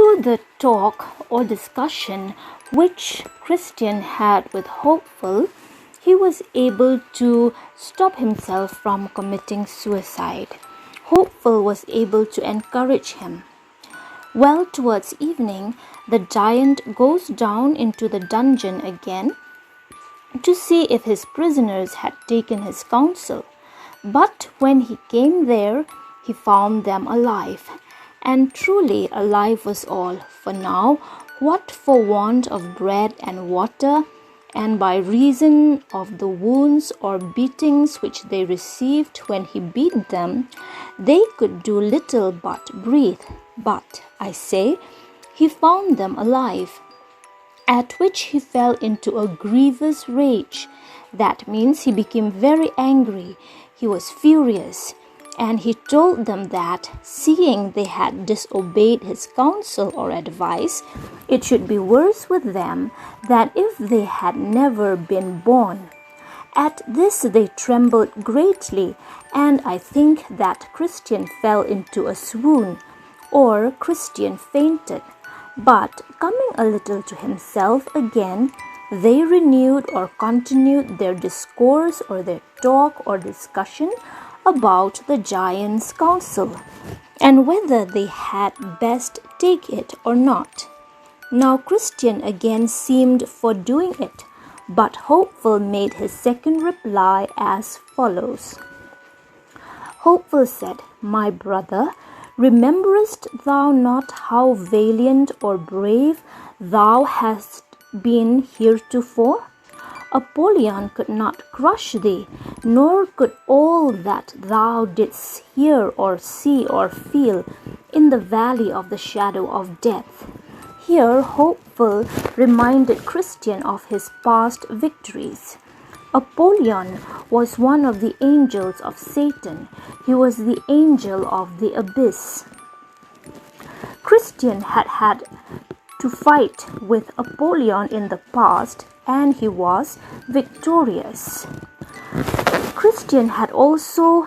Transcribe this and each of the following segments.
Through the talk or discussion which Christian had with Hopeful, he was able to stop himself from committing suicide. Hopeful was able to encourage him. Well, towards evening, the giant goes down into the dungeon again to see if his prisoners had taken his counsel. But when he came there, he found them alive. And truly alive was all, for now, what for want of bread and water, and by reason of the wounds or beatings which they received when he beat them, they could do little but breathe. But, I say, he found them alive, at which he fell into a grievous rage. That means he became very angry. He was furious. And he told them that, seeing they had disobeyed his counsel or advice, it should be worse with them than if they had never been born. At this they trembled greatly, and I think that Christian fell into a swoon, or Christian fainted. But coming a little to himself again, they renewed or continued their discourse or their talk or discussion about the giant's counsel, and whether they had best take it or not. Now Christian again seemed for doing it, but Hopeful made his second reply as follows. Hopeful said, My brother, rememberest thou not how valiant or brave thou hast been heretofore? Apollyon could not crush thee, nor could all that thou didst hear or see or feel in the valley of the shadow of death. Here Hopeful reminded Christian of his past victories. Apollyon was one of the angels of Satan. He was the angel of the abyss. Christian had to fight with Apollyon in the past, and he was victorious. Christian had also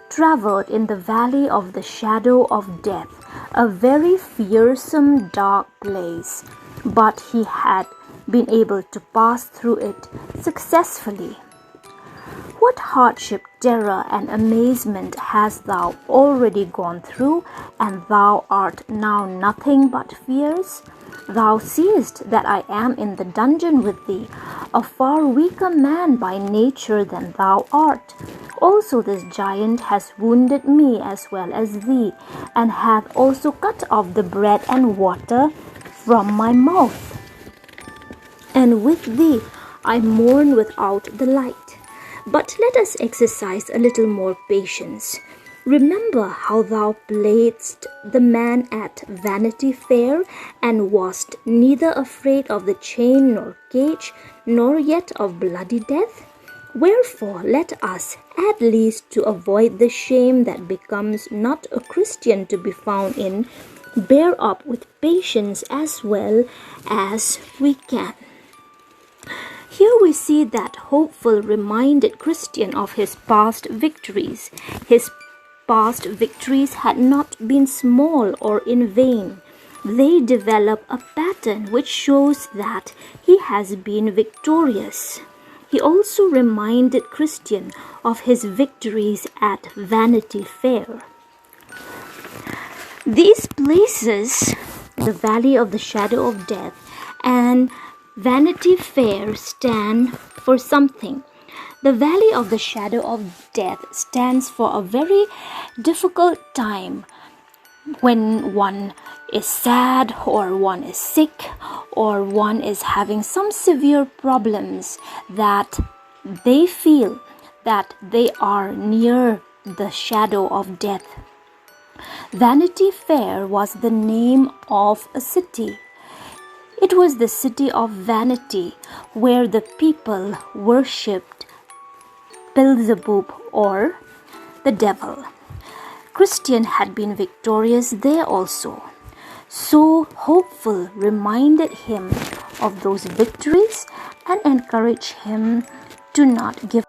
traveled in the valley of the shadow of death, a very fearsome dark place, but he had been able to pass through it successfully. What hardship, terror, and amazement hast thou already gone through, and thou art now nothing but fears? Thou seest that I am in the dungeon with thee, a far weaker man by nature than thou art. Also this giant has wounded me as well as thee, and hath also cut off the bread and water from my mouth. And with thee I mourn without the light. But let us exercise a little more patience. Remember how thou playedst the man at Vanity Fair, and wast neither afraid of the chain nor cage, nor yet of bloody death? Wherefore let us, at least to avoid the shame that becomes not a Christian to be found in, bear up with patience as well as we can. Here we see that Hopeful reminded Christian of his past victories. His past victories had not been small or in vain. They develop a pattern which shows that he has been victorious. He also reminded Christian of his victories at Vanity Fair. These places, the Valley of the Shadow of Death and Vanity Fair, stand for something. The Valley of the Shadow of Death stands for a very difficult time when one is sad, or one is sick, or one is having some severe problems that they feel that they are near the shadow of death. Vanity Fair was the name of a city. It was the city of vanity, where the people worshipped Beelzebub, or the devil. Christian had been victorious there also. So Hopeful reminded him of those victories and encouraged him to not give